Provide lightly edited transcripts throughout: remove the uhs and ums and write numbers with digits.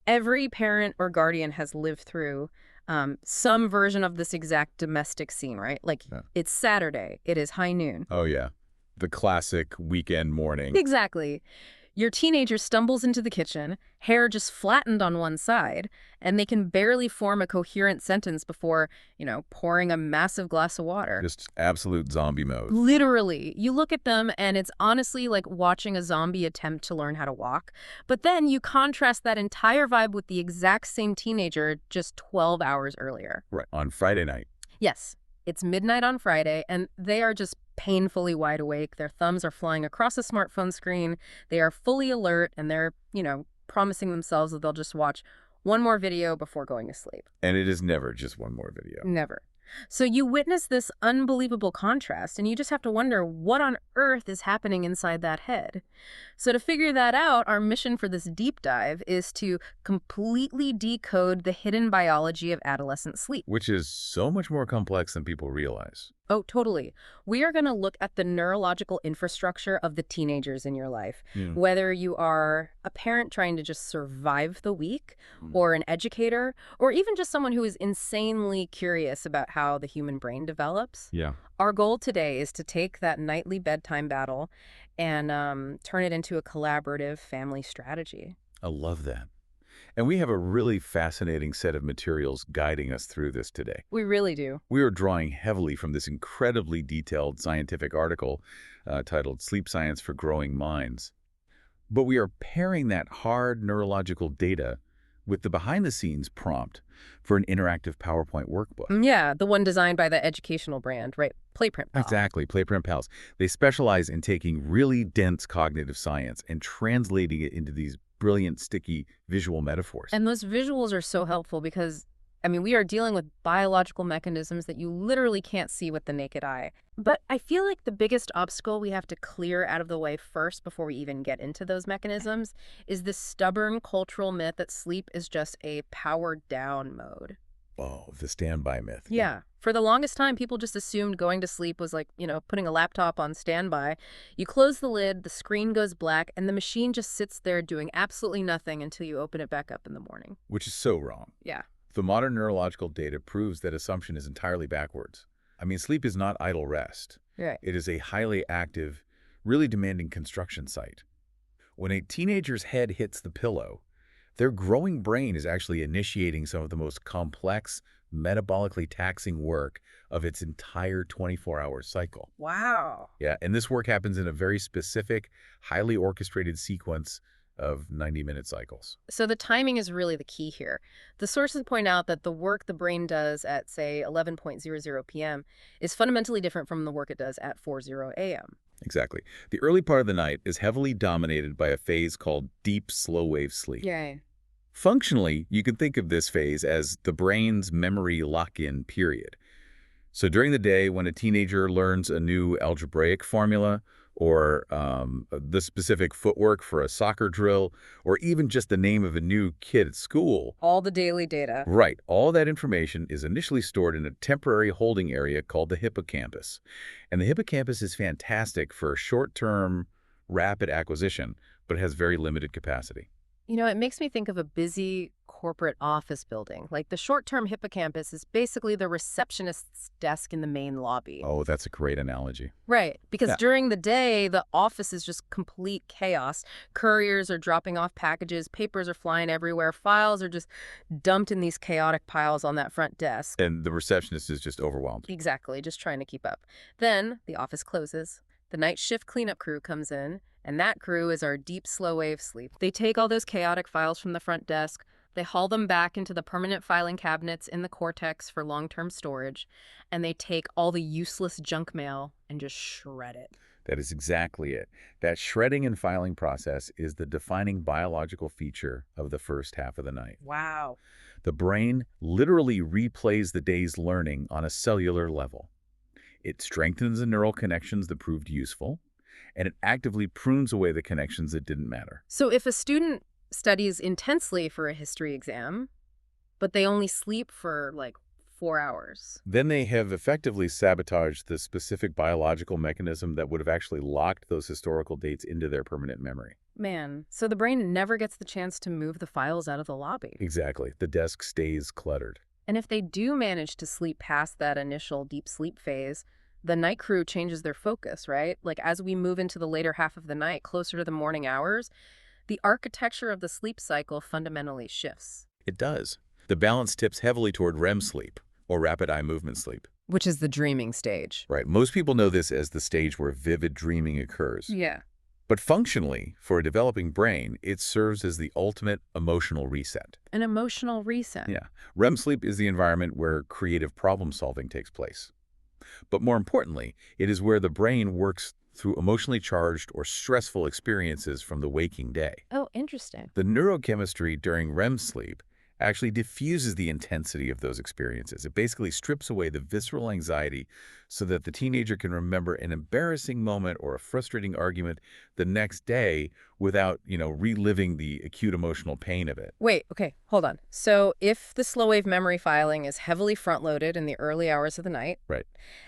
Every parent or guardian has lived through some version of this exact domestic scene, right? Like, Yeah. it's Saturday, it is high noon. Oh, yeah. The classic weekend morning. Exactly. Your teenager stumbles into the kitchen, hair just flattened on one side, and they can barely form a coherent sentence before, pouring a massive glass of water. Just absolute zombie mode. Literally. You look at them and it's honestly like watching a zombie attempt to learn how to walk. But then you contrast that entire vibe with the exact same teenager just 12 hours earlier. Right. On Friday night. Yes. It's midnight on Friday, and they are just painfully wide awake. Their thumbs are flying across a smartphone screen. They are fully alert, and they're, promising themselves that they'll just watch one more video before going to sleep. And it is never just one more video. Never. So you witness this unbelievable contrast, and you just have to wonder what on earth is happening inside that head. So to figure that out, our mission for this deep dive is to completely decode the hidden biology of adolescent sleep. Which is so much more complex than people realize. Oh, totally. We are going to look at the neurological infrastructure of the teenagers in your life. Whether you are a parent trying to just survive the week, or an educator, or even just someone who is insanely curious about how the human brain develops. Yeah. Our goal today is to take that nightly bedtime battle and turn it into a collaborative family strategy. I love that. And we have a really fascinating set of materials guiding us through this today. We really do. We are drawing heavily from this incredibly detailed scientific article titled Sleep Science for Growing Minds. But we are pairing that hard neurological data with the behind-the-scenes prompt for an interactive PowerPoint workbook. Yeah, the one designed by the educational brand, right? Playprint Pal. Exactly, Playprint Pals. They specialize in taking really dense cognitive science and translating it into these brilliant, sticky visual metaphors. And those visuals are so helpful because, we are dealing with biological mechanisms that you literally can't see with the naked eye. But I feel like the biggest obstacle we have to clear out of the way first before we even get into those mechanisms is this stubborn cultural myth that sleep is just a powered down mode. Oh, the standby myth. Yeah. For the longest time, people just assumed going to sleep was like, putting a laptop on standby. You close the lid, the screen goes black, and the machine just sits there doing absolutely nothing until you open it back up in the morning. Which is so wrong. Yeah. The modern neurological data proves that assumption is entirely backwards. Sleep is not idle rest. Right. It is a highly active, really demanding construction site. When a teenager's head hits the pillow, their growing brain is actually initiating some of the most complex, metabolically taxing work of its entire 24-hour cycle. Wow. Yeah, and this work happens in a very specific, highly orchestrated sequence of 90-minute cycles. So the timing is really the key here. The sources point out that the work the brain does at, say, 11:00 p.m. is fundamentally different from the work it does at 4:00 a.m. Exactly. The early part of the night is heavily dominated by a phase called deep slow-wave sleep. Yay. Functionally, you can think of this phase as the brain's memory lock-in period. So during the day, when a teenager learns a new algebraic formula, or the specific footwork for a soccer drill, or even just the name of a new kid at school. All the daily data. Right. All that information is initially stored in a temporary holding area called the hippocampus. And the hippocampus is fantastic for short-term, rapid acquisition, but it has very limited capacity. It makes me think of a busy corporate office building. Like the short-term hippocampus is basically the receptionist's desk in the main lobby. Oh, that's a great analogy. Right, because during the day, the office is just complete chaos. Couriers are dropping off packages, papers are flying everywhere, files are just dumped in these chaotic piles on that front desk. And the receptionist is just overwhelmed. Exactly, just trying to keep up. Then the office closes. The night shift cleanup crew comes in, and that crew is our deep, slow-wave sleep. They take all those chaotic files from the front desk, they haul them back into the permanent filing cabinets in the cortex for long-term storage, and they take all the useless junk mail and just shred it. That is exactly it. That shredding and filing process is the defining biological feature of the first half of the night. Wow. The brain literally replays the day's learning on a cellular level. It strengthens the neural connections that proved useful, and it actively prunes away the connections that didn't matter. So if a student studies intensely for a history exam, but they only sleep for like 4 hours. Then they have effectively sabotaged the specific biological mechanism that would have actually locked those historical dates into their permanent memory. Man, so the brain never gets the chance to move the files out of the lobby. Exactly. The desk stays cluttered. And if they do manage to sleep past that initial deep sleep phase, the night crew changes their focus, right? Like as we move into the later half of the night, closer to the morning hours, the architecture of the sleep cycle fundamentally shifts. It does. The balance tips heavily toward REM sleep, or rapid eye movement sleep. Which is the dreaming stage. Right. Most people know this as the stage where vivid dreaming occurs. Yeah. But functionally, for a developing brain, it serves as the ultimate emotional reset. An emotional reset. Yeah. REM sleep is the environment where creative problem solving takes place. But more importantly, it is where the brain works through emotionally charged or stressful experiences from the waking day. Oh, interesting. The neurochemistry during REM sleep actually diffuses the intensity of those experiences. It basically strips away the visceral anxiety so that the teenager can remember an embarrassing moment or a frustrating argument the next day without, reliving the acute emotional pain of it. Wait, okay, hold on. So if the slow wave memory filing is heavily front-loaded in the early hours of the night, Right.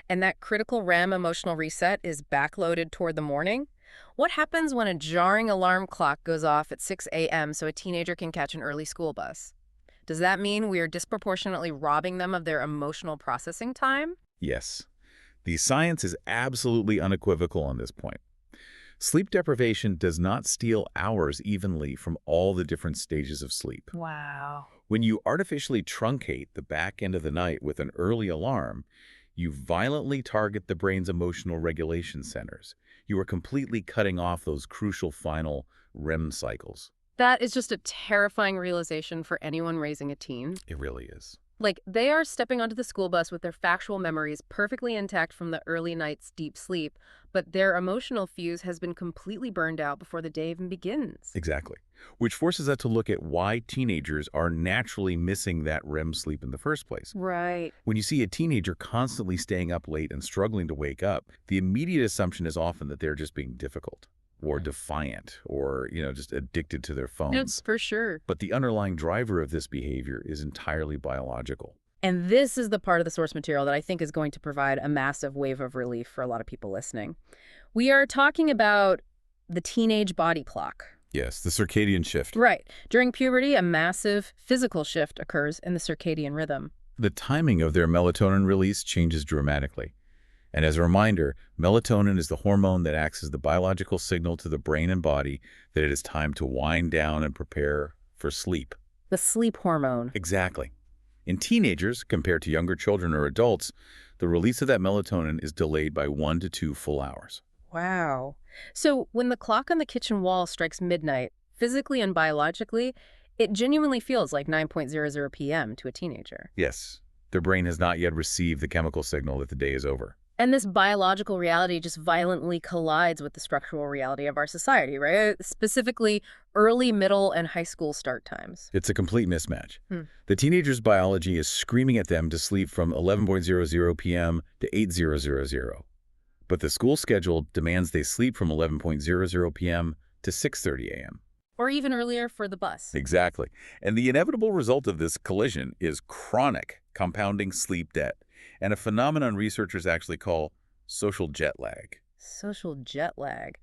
and that critical REM emotional reset is backloaded toward the morning, what happens when a jarring alarm clock goes off at 6 a.m. so a teenager can catch an early school bus? Does that mean we are disproportionately robbing them of their emotional processing time? Yes. The science is absolutely unequivocal on this point. Sleep deprivation does not steal hours evenly from all the different stages of sleep. Wow. When you artificially truncate the back end of the night with an early alarm, you violently target the brain's emotional regulation centers. You are completely cutting off those crucial final REM cycles. That is just a terrifying realization for anyone raising a teen. It really is. Like, they are stepping onto the school bus with their factual memories perfectly intact from the early night's deep sleep, but their emotional fuse has been completely burned out before the day even begins. Exactly. Which forces us to look at why teenagers are naturally missing that REM sleep in the first place. Right. When you see a teenager constantly staying up late and struggling to wake up, the immediate assumption is often that they're just being difficult or defiant or, just addicted to their phones. It's for sure. But the underlying driver of this behavior is entirely biological. And this is the part of the source material that I think is going to provide a massive wave of relief for a lot of people listening. We are talking about the teenage body clock. Yes, the circadian shift. Right. During puberty, a massive physical shift occurs in the circadian rhythm. The timing of their melatonin release changes dramatically. And as a reminder, melatonin is the hormone that acts as the biological signal to the brain and body that it is time to wind down and prepare for sleep. The sleep hormone. Exactly. In teenagers, compared to younger children or adults, the release of that melatonin is delayed by 1 to 2 full hours. Wow. So when the clock on the kitchen wall strikes midnight, physically and biologically, it genuinely feels like 9:00 p.m. to a teenager. Yes, their brain has not yet received the chemical signal that the day is over. And this biological reality just violently collides with the structural reality of our society, right? Specifically, early, middle, and high school start times. It's a complete mismatch. The teenager's biology is screaming at them to sleep from 11:00 p.m. to 8:00. But the school schedule demands they sleep from 11:00 p.m. to 6:30 a.m. Or even earlier for the bus. Exactly. And the inevitable result of this collision is chronic compounding sleep debt, and a phenomenon researchers actually call social jet lag. Social jet lag.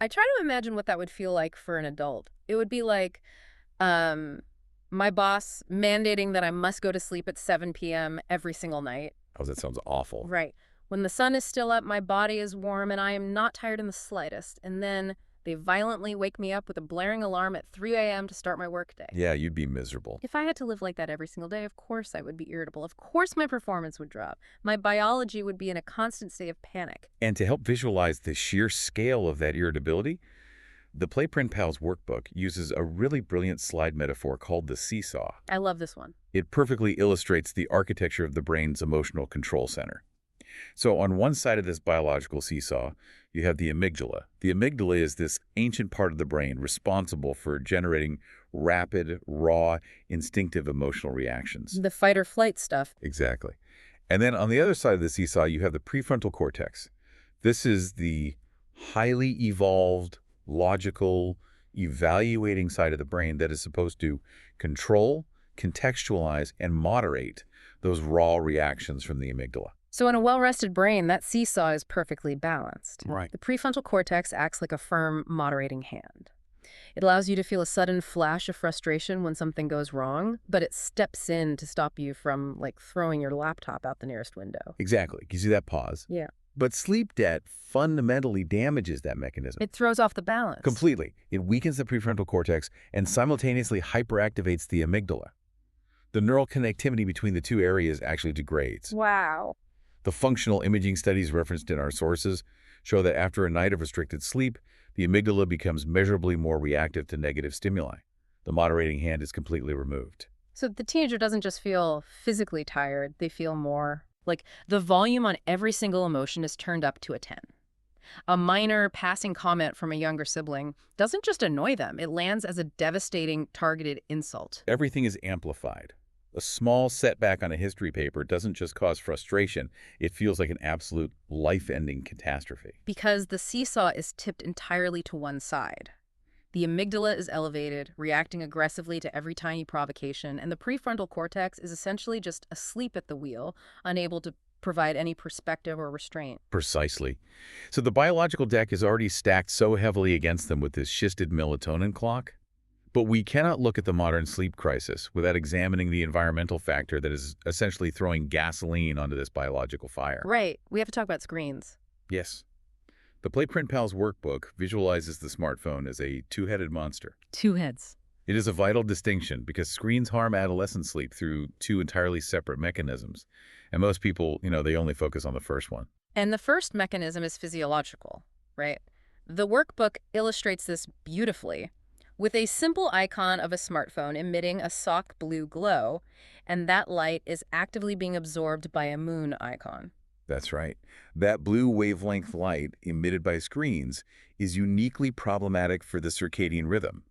I try to imagine what that would feel like for an adult. It would be like my boss mandating that I must go to sleep at 7 p.m. every single night. Oh, that sounds awful. Right. When the sun is still up, my body is warm, and I am not tired in the slightest. And then they violently wake me up with a blaring alarm at 3 a.m. to start my workday. Yeah, you'd be miserable. If I had to live like that every single day, of course I would be irritable. Of course my performance would drop. My biology would be in a constant state of panic. And to help visualize the sheer scale of that irritability, the Playprint Pals workbook uses a really brilliant slide metaphor called the seesaw. I love this one. It perfectly illustrates the architecture of the brain's emotional control center. So on one side of this biological seesaw, you have the amygdala. The amygdala is this ancient part of the brain responsible for generating rapid, raw, instinctive emotional reactions. The fight or flight stuff. Exactly. And then on the other side of the seesaw, you have the prefrontal cortex. This is the highly evolved, logical, evaluating side of the brain that is supposed to control, contextualize, and moderate those raw reactions from the amygdala. So in a well-rested brain, that seesaw is perfectly balanced. Right. The prefrontal cortex acts like a firm, moderating hand. It allows you to feel a sudden flash of frustration when something goes wrong, but it steps in to stop you from, like, throwing your laptop out the nearest window. Exactly. Gives you that pause. Yeah. But sleep debt fundamentally damages that mechanism. It throws off the balance. Completely. It weakens the prefrontal cortex and simultaneously hyperactivates the amygdala. The neural connectivity between the two areas actually degrades. Wow. The functional imaging studies referenced in our sources show that after a night of restricted sleep, the amygdala becomes measurably more reactive to negative stimuli. The moderating hand is completely removed. So the teenager doesn't just feel physically tired, they feel more like the volume on every single emotion is turned up to a 10. A minor passing comment from a younger sibling doesn't just annoy them, it lands as a devastating, targeted insult. Everything is amplified. A small setback on a history paper doesn't just cause frustration, it feels like an absolute life-ending catastrophe. Because the seesaw is tipped entirely to one side. The amygdala is elevated, reacting aggressively to every tiny provocation, and the prefrontal cortex is essentially just asleep at the wheel, unable to provide any perspective or restraint. Precisely. So the biological deck is already stacked so heavily against them with this shifted melatonin clock. But we cannot look at the modern sleep crisis without examining the environmental factor that is essentially throwing gasoline onto this biological fire. Right. We have to talk about screens. Yes. The Playprint Pals workbook visualizes the smartphone as a two-headed monster. Two heads. It is a vital distinction because screens harm adolescent sleep through two entirely separate mechanisms. And most people, they only focus on the first one. And the first mechanism is physiological, right? The workbook illustrates this beautifully with a simple icon of a smartphone emitting a soft blue glow, and that light is actively being absorbed by a moon icon. That's right. That blue wavelength light emitted by screens is uniquely problematic for the circadian rhythm.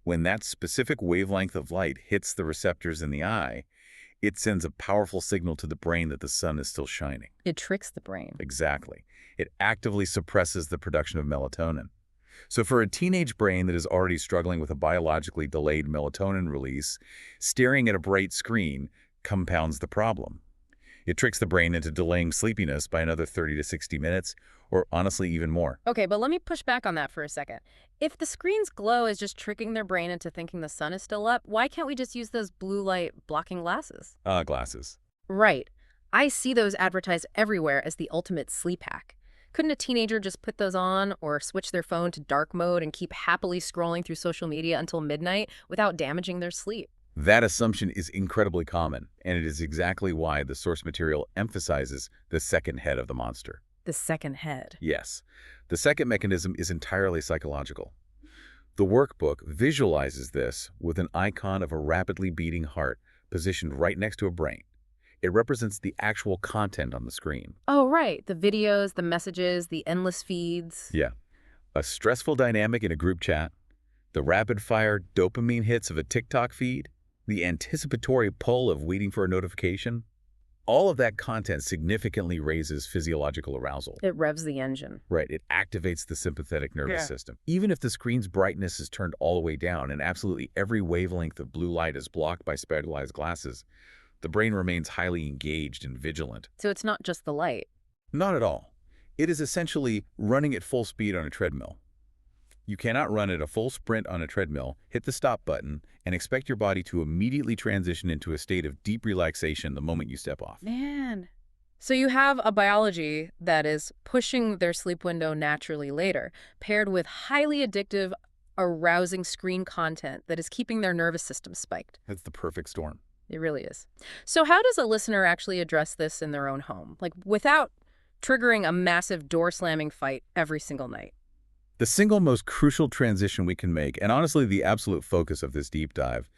When that specific wavelength of light hits the receptors in the eye, it sends a powerful signal to the brain that the sun is still shining. It tricks the brain. Exactly. It actively suppresses the production of melatonin. So for a teenage brain that is already struggling with a biologically delayed melatonin release, staring at a bright screen compounds the problem. It tricks the brain into delaying sleepiness by another 30 to 60 minutes, or honestly even more. Okay, but let me push back on that for a second. If the screen's glow is just tricking their brain into thinking the sun is still up, why can't we just use those blue light blocking glasses? Glasses. Right. I see those advertised everywhere as the ultimate sleep hack. Couldn't a teenager just put those on or switch their phone to dark mode and keep happily scrolling through social media until midnight without damaging their sleep? That assumption is incredibly common, and it is exactly why the source material emphasizes the second head of the monster. The second head. Yes. The second mechanism is entirely psychological. The workbook visualizes this with an icon of a rapidly beating heart positioned right next to a brain. It represents the actual content on the screen. Oh, right. The videos, the messages, the endless feeds. Yeah. A stressful dynamic in a group chat, the rapid-fire dopamine hits of a TikTok feed, the anticipatory pull of waiting for a notification. All of that content significantly raises physiological arousal. It revs the engine. Right. It activates the sympathetic nervous system. Even if the screen's brightness is turned all the way down and absolutely every wavelength of blue light is blocked by specialized glasses, the brain remains highly engaged and vigilant. So it's not just the light. Not at all. It is essentially running at full speed on a treadmill. You cannot run at a full sprint on a treadmill, hit the stop button, and expect your body to immediately transition into a state of deep relaxation the moment you step off. Man. So you have a biology that is pushing their sleep window naturally later, paired with highly addictive, arousing screen content that is keeping their nervous system spiked. That's the perfect storm. It really is. So how does a listener actually address this in their own home, like without triggering a massive door-slamming fight every single night? The single most crucial transition we can make, and honestly the absolute focus of this deep dive,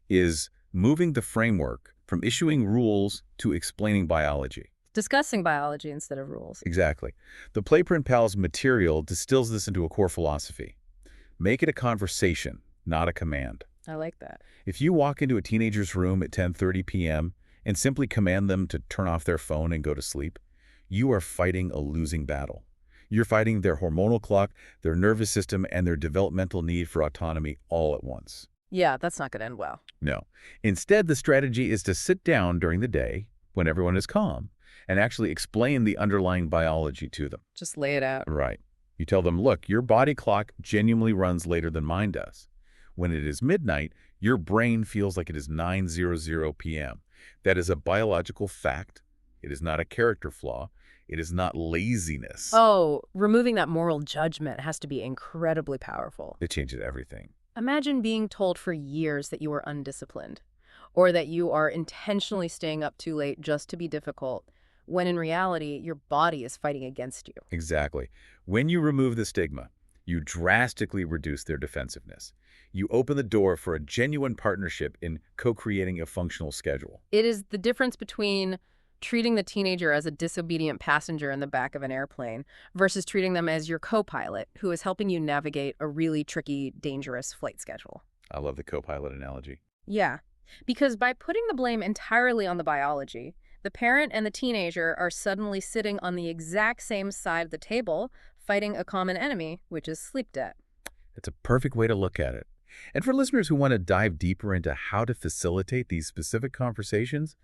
is moving the framework from issuing rules to explaining biology. Discussing biology instead of rules. Exactly. The Playprint Pals material distills this into a core philosophy. Make it a conversation, not a command. I like that. If you walk into a teenager's room at 10:30 p.m. and simply command them to turn off their phone and go to sleep, you are fighting a losing battle. You're fighting their hormonal clock, their nervous system, and their developmental need for autonomy all at once. Yeah, that's not going to end well. No. Instead, the strategy is to sit down during the day when everyone is calm and actually explain the underlying biology to them. Just lay it out. Right. You tell them, look, your body clock genuinely runs later than mine does. When it is midnight, your brain feels like it is 9:00 p.m. That is a biological fact. It is not a character flaw. It is not laziness. Oh, removing that moral judgment has to be incredibly powerful. It changes everything. Imagine being told for years that you are undisciplined, or that you are intentionally staying up too late just to be difficult, when in reality, your body is fighting against you. Exactly. When you remove the stigma, you drastically reduce their defensiveness. You open the door for a genuine partnership in co-creating a functional schedule. It is the difference between treating the teenager as a disobedient passenger in the back of an airplane versus treating them as your co-pilot who is helping you navigate a really tricky, dangerous flight schedule. I love the co-pilot analogy. Yeah, because by putting the blame entirely on the biology, the parent and the teenager are suddenly sitting on the exact same side of the table, fighting a common enemy, which is sleep debt. It's a perfect way to look at it. And for listeners who want to dive deeper into how to facilitate these specific conversations,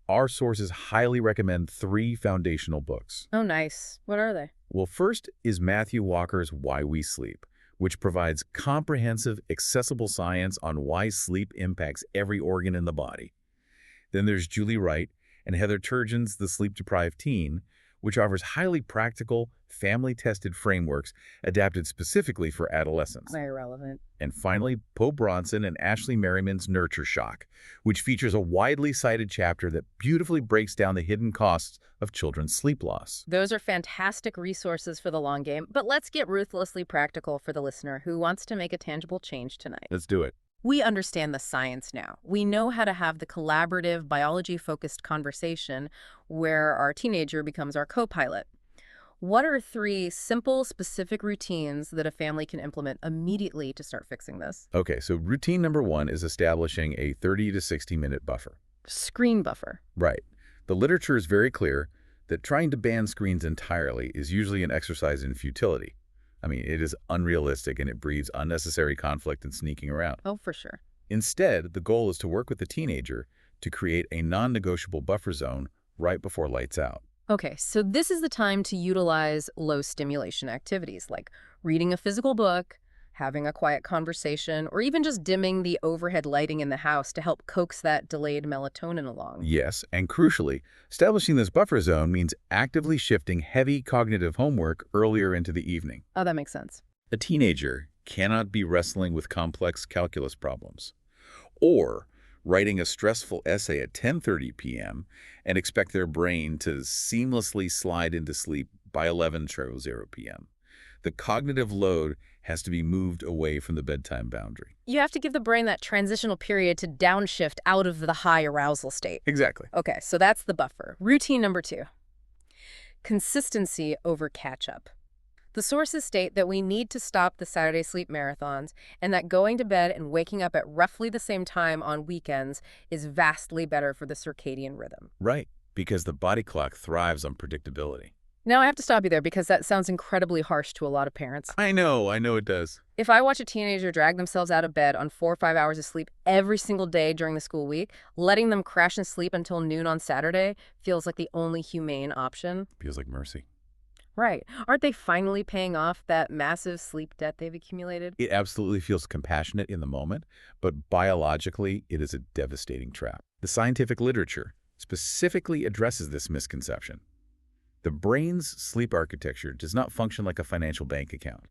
our sources highly recommend 3 foundational books. Oh, nice. What are they? Well, first is Matthew Walker's Why We Sleep, which provides comprehensive, accessible science on why sleep impacts every organ in the body. Then there's Julie Wright and Heather Turgeon's The Sleep-Deprived Teen, which offers highly practical, family-tested frameworks adapted specifically for adolescents. Very relevant. And finally, Poe Bronson and Ashley Merriman's Nurture Shock, which features a widely cited chapter that beautifully breaks down the hidden costs of children's sleep loss. Those are fantastic resources for the long game, but let's get ruthlessly practical for the listener who wants to make a tangible change tonight. Let's do it. We understand the science now. We know how to have the collaborative, biology-focused conversation where our teenager becomes our co-pilot. What are 3 simple, specific routines that a family can implement immediately to start fixing this? Okay, so routine number 1 is establishing a 30 to 60-minute buffer. Screen buffer. Right. The literature is very clear that trying to ban screens entirely is usually an exercise in futility. I mean, it is unrealistic and it breeds unnecessary conflict and sneaking around. Oh, for sure. Instead, the goal is to work with the teenager to create a non-negotiable buffer zone right before lights out. Okay, so this is the time to utilize low-stimulation activities like reading a physical book, having a quiet conversation, or even just dimming the overhead lighting in the house to help coax that delayed melatonin along. Yes, and crucially, establishing this buffer zone means actively shifting heavy cognitive homework earlier into the evening. Oh, that makes sense. A teenager cannot be wrestling with complex calculus problems or writing a stressful essay at 10:30 p.m. and expect their brain to seamlessly slide into sleep by 11:00 p.m. The cognitive load has to be moved away from the bedtime boundary. You have to give the brain that transitional period to downshift out of the high arousal state. Exactly. Okay, so that's the buffer. Routine number 2. Consistency over catch-up. The sources state that we need to stop the Saturday sleep marathons and that going to bed and waking up at roughly the same time on weekends is vastly better for the circadian rhythm. Right, because the body clock thrives on predictability. Now I have to stop you there because that sounds incredibly harsh to a lot of parents. I know it does. If I watch a teenager drag themselves out of bed on 4 or 5 hours of sleep every single day during the school week, letting them crash and sleep until noon on Saturday feels like the only humane option. Feels like mercy. Right. Aren't they finally paying off that massive sleep debt they've accumulated? It absolutely feels compassionate in the moment, but biologically, it is a devastating trap. The scientific literature specifically addresses this misconception. The brain's sleep architecture does not function like a financial bank account.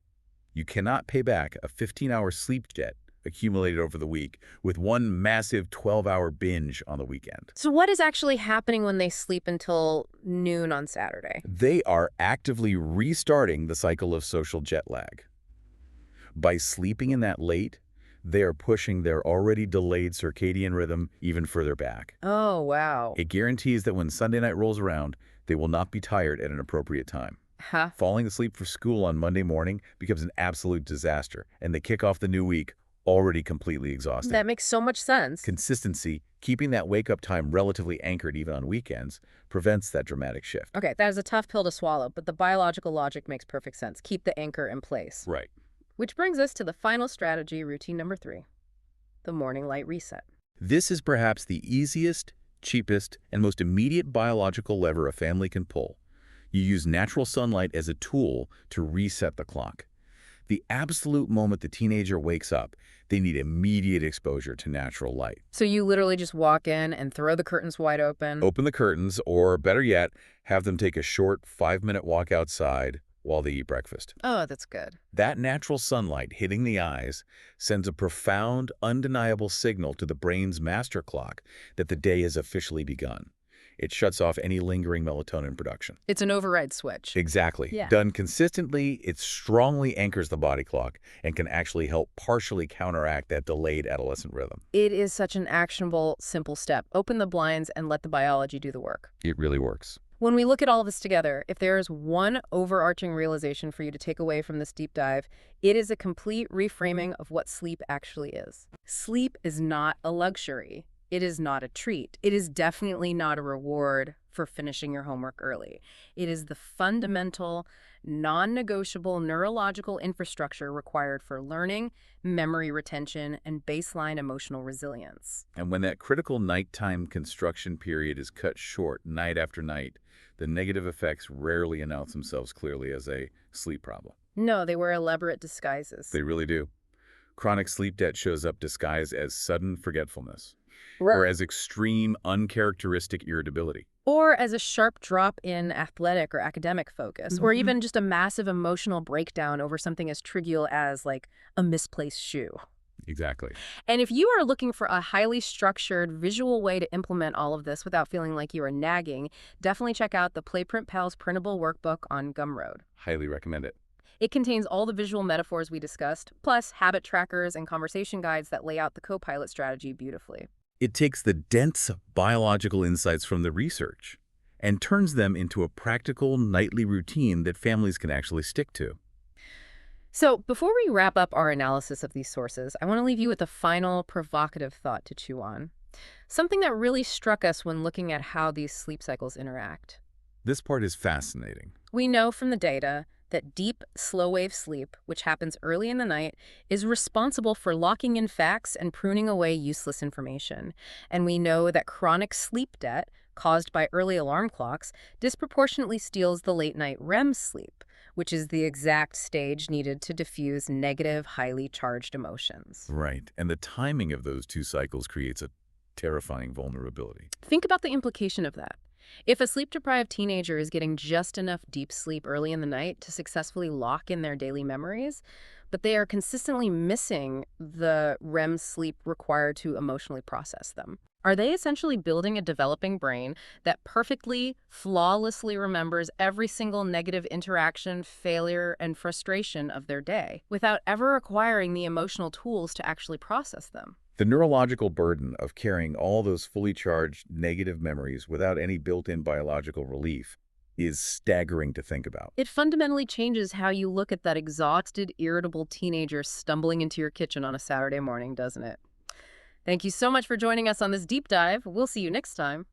You cannot pay back a 15-hour sleep debt accumulated over the week with one massive 12-hour binge on the weekend. So what is actually happening when they sleep until noon on Saturday? They are actively restarting the cycle of social jet lag. By sleeping in that late, they are pushing their already delayed circadian rhythm even further back. Oh, wow. It guarantees that when Sunday night rolls around, they will not be tired at an appropriate time. Huh? Falling asleep for school on Monday morning becomes an absolute disaster, and they kick off the new week already completely exhausted. That makes so much sense. Consistency, keeping that wake-up time relatively anchored even on weekends, prevents that dramatic shift. Okay, that is a tough pill to swallow, but the biological logic makes perfect sense. Keep the anchor in place. Right. Which brings us to the final strategy, routine number 3. the morning light reset. This is perhaps the easiest, cheapest, and most immediate biological lever a family can pull. You use natural sunlight as a tool to reset the clock. The absolute moment the teenager wakes up, they need immediate exposure to natural light. So you literally just walk in and throw the curtains wide open. Open the curtains, or better yet, have them take a short 5-minute walk outside while they eat breakfast. Oh, that's good. That natural sunlight hitting the eyes sends a profound, undeniable signal to the brain's master clock that the day has officially begun. It shuts off any lingering melatonin production. It's an override switch. Exactly. Yeah. Done consistently, it strongly anchors the body clock and can actually help partially counteract that delayed adolescent rhythm. It is such an actionable, simple step. Open the blinds and let the biology do the work. It really works. When we look at all this together, if there is one overarching realization for you to take away from this deep dive, it is a complete reframing of what sleep actually is. Sleep is not a luxury. It is not a treat. It is definitely not a reward for finishing your homework early. It is the fundamental, non-negotiable neurological infrastructure required for learning, memory retention, and baseline emotional resilience. And when that critical nighttime construction period is cut short night after night, the negative effects rarely announce themselves clearly as a sleep problem. No, they wear elaborate disguises. They really do. Chronic sleep debt shows up disguised as sudden forgetfulness, or as extreme, uncharacteristic irritability. Or as a sharp drop in athletic or academic focus, or even just a massive emotional breakdown over something as trivial as, like, a misplaced shoe. Exactly. And if you are looking for a highly structured, visual way to implement all of this without feeling like you are nagging, definitely check out the Playprint Pals printable workbook on Gumroad. Highly recommend it. It contains all the visual metaphors we discussed, plus habit trackers and conversation guides that lay out the co-pilot strategy beautifully. It takes the dense biological insights from the research and turns them into a practical nightly routine that families can actually stick to. So before we wrap up our analysis of these sources, I want to leave you with a final provocative thought to chew on. Something that really struck us when looking at how these sleep cycles interact. This part is fascinating. We know from the data that deep, slow-wave sleep, which happens early in the night, is responsible for locking in facts and pruning away useless information. And we know that chronic sleep debt, caused by early alarm clocks, disproportionately steals the late-night REM sleep, which is the exact stage needed to diffuse negative, highly charged emotions. Right. And the timing of those two cycles creates a terrifying vulnerability. Think about the implication of that. If a sleep-deprived teenager is getting just enough deep sleep early in the night to successfully lock in their daily memories, but they are consistently missing the REM sleep required to emotionally process them, are they essentially building a developing brain that perfectly, flawlessly remembers every single negative interaction, failure, and frustration of their day without ever acquiring the emotional tools to actually process them? The neurological burden of carrying all those fully charged negative memories without any built-in biological relief is staggering to think about. It fundamentally changes how you look at that exhausted, irritable teenager stumbling into your kitchen on a Saturday morning, doesn't it? Thank you so much for joining us on this deep dive. We'll see you next time.